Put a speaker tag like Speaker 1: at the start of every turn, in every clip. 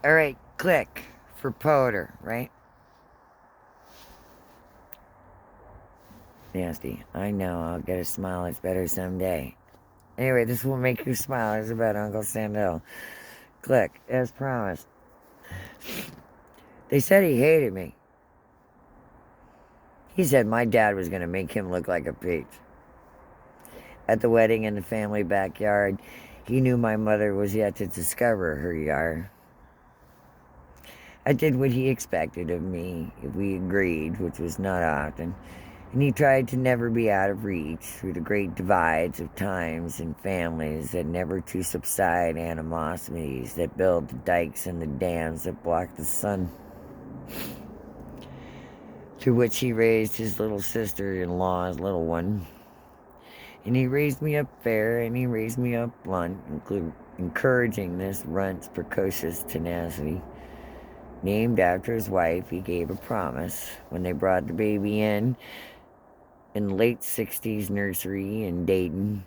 Speaker 1: All right, click for Poetyr, right? Nasty. I know, I'll get a smile that's better someday. Anyway, this will make you smile. It's about Uncle Sandell. Click, as promised. They said he hated me. He said my dad was going to make him look like a peach. At the wedding in the family backyard, he knew my mother was yet to discover her yard. I did what he expected of me, if we agreed, which was not often, and he tried to never be out of reach through the great divides of times and families that never to subside, animosities that build the dikes and the dams that block the sun, through which he raised his little sister-in-law's little one. And he raised me up fair, and he raised me up blunt, encouraging this runt's precocious tenacity. Named after his wife, he gave a promise when they brought the baby in the late 60s nursery in Dayton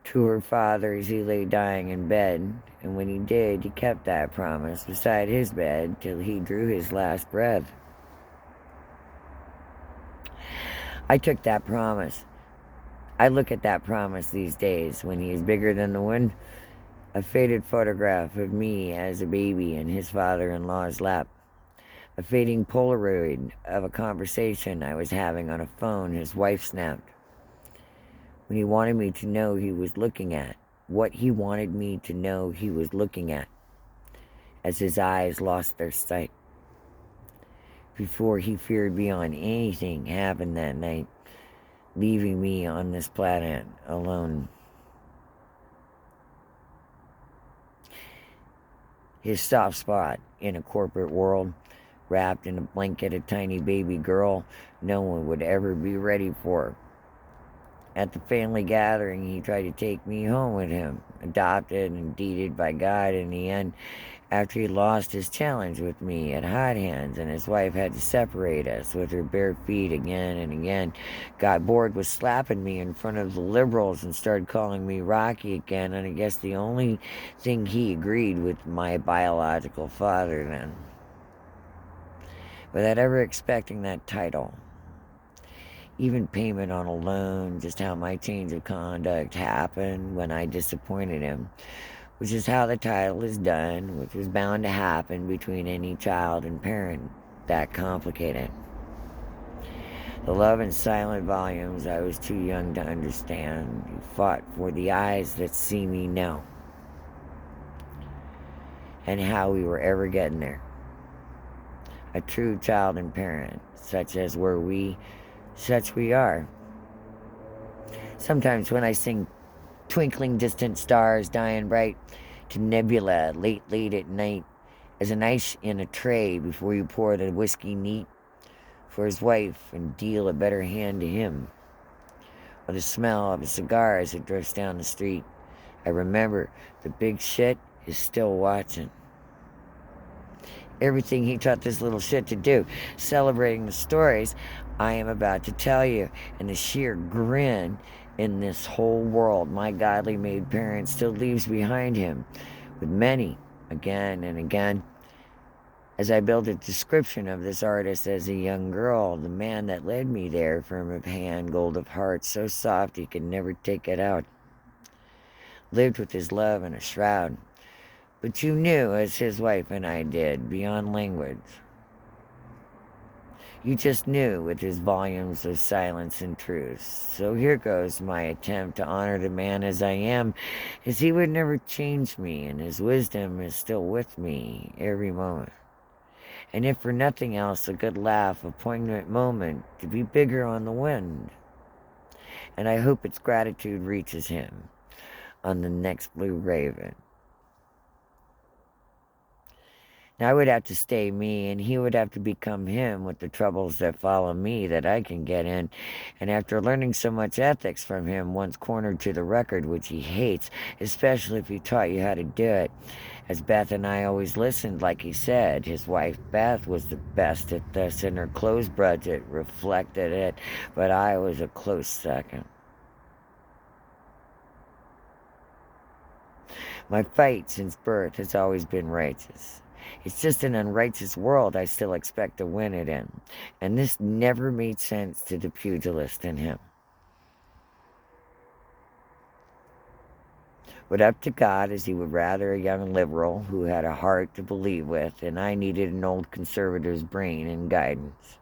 Speaker 1: to her father as he lay dying in bed. And when he did, he kept that promise beside his bed till he drew his last breath. I took that promise. I look at that promise these days when he is bigger than the wind. A faded photograph of me as a baby in his father-in-law's lap. A fading Polaroid of a conversation I was having on a phone his wife snapped. When he wanted me to know he was looking at, what he wanted me to know he was looking at, as his eyes lost their sight. Before he feared beyond anything happened that night, leaving me on this planet alone. His soft spot in a corporate world, wrapped in a blanket of tiny baby girl no one would ever be ready for. At the family gathering, he tried to take me home with him, adopted and deeded by God in the end, after he lost his challenge with me at Hot Hands and his wife had to separate us with her bare feet again and again. Got bored with slapping me in front of the liberals and started calling me Rocky again, and I guess the only thing he agreed with my biological father then. Without ever expecting that title. Even payment on a loan, just how my change of conduct happened when I disappointed him, which is how the title is done, which was bound to happen between any child and parent. That complicated. The love in silent volumes I was too young to understand. You fought for the eyes that see me now. And how we were ever getting there. A true child and parent, such as were we, such we are. Sometimes when I sing Twinkling Distant Stars Dying Bright to Nebula late at night, as an ice in a tray before you pour the whiskey neat for his wife and deal a better hand to him, or the smell of a cigar as it drifts down the street, I remember the big shit is still watching. Everything he taught this little shit to do, celebrating the stories I am about to tell you, and the sheer grin in this whole world my godly made parent still leaves behind him, with many, again and again. As I build a description of this artist as a young girl, the man that led me there, firm of hand, gold of heart, so soft he could never take it out, lived with his love in a shroud. But you knew, as his wife and I did, beyond language. You just knew with his volumes of silence and truth. So here goes my attempt to honor the man as I am, as he would never change me, and his wisdom is still with me every moment. And if for nothing else, a good laugh, a poignant moment, to be bigger on the wind. And I hope its gratitude reaches him on the next blue raven. Now, I would have to stay me, and he would have to become him with the troubles that follow me that I can get in. And after learning so much ethics from him, once cornered to the record, which he hates, especially if he taught you how to do it, as Beth and I always listened, like he said, his wife Beth was the best at this, and her clothes budget reflected it, but I was a close second. My fight since birth has always been righteous. It's just an unrighteous world I still expect to win it in. And this never made sense to the pugilist in him. But up to God, as he would rather a young liberal who had a heart to believe with, and I needed an old conservative's brain and guidance.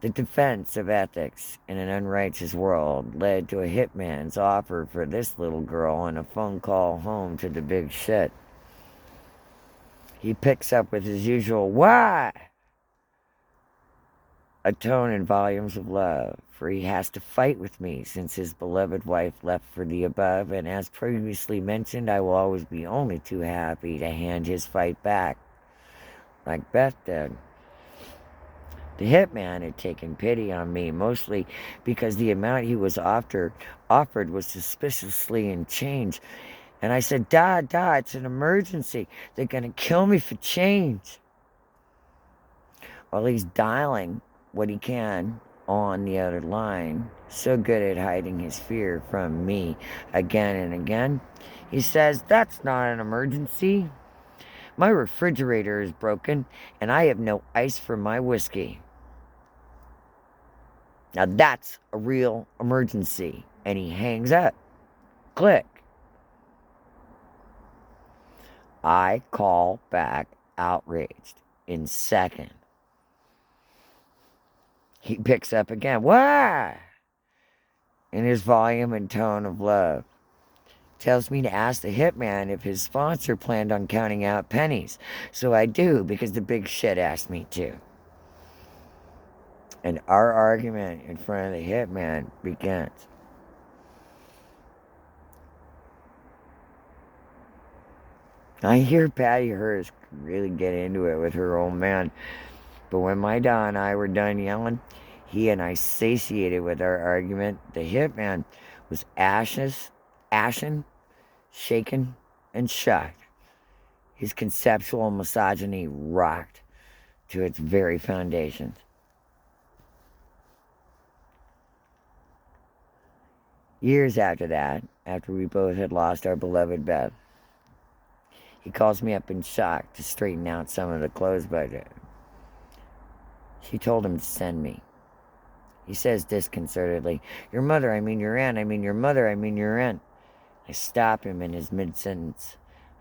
Speaker 1: The defense of ethics in an unrighteous world led to a hitman's offer for this little girl and a phone call home to the big shit. He picks up with his usual, "Why?" a tone and volumes of love, for he has to fight with me since his beloved wife left for the above, and as previously mentioned, I will always be only too happy to hand his fight back, like Beth did. The hitman had taken pity on me, mostly because the amount he was offered was suspiciously in change, and I said, "Da, it's an emergency. They're gonna kill me for change." While he's dialing what he can on the other line, so good at hiding his fear from me again and again, he says, "That's not an emergency. My refrigerator is broken and I have no ice for my whiskey. Now that's a real emergency." And he hangs up. Click. I call back outraged in second. He picks up again. "Why?" in his volume and tone of love. Tells me to ask the hitman if his sponsor planned on counting out pennies. So I do, because the big shit asked me to. And our argument in front of the hitman begins. I hear Patty Hearst really get into it with her old man. But when my Da and I were done yelling, he and I satiated with our argument. The hitman was ashen, shaken, and shocked. His conceptual misogyny rocked to its very foundations. Years after that, after we both had lost our beloved Beth, he calls me up in shock to straighten out some of the clothes budget. She told him to send me. He says disconcertedly, "Your mother, I mean your aunt, I mean your mother, I mean your aunt." I stop him in his mid-sentence.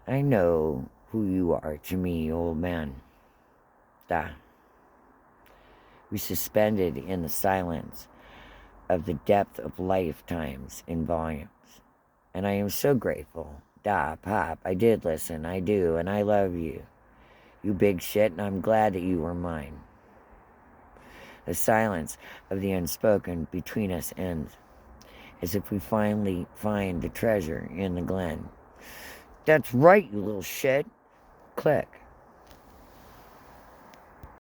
Speaker 1: "I know who you are to me, old man." Da. We suspended in the silence of the depth of lifetimes in volumes. And I am so grateful. Da, Pop, I did listen, I do, and I love you. You big shit, and I'm glad that you were mine. The silence of the unspoken between us ends, as if we finally find the treasure in the glen. "That's right, you little shit." Click.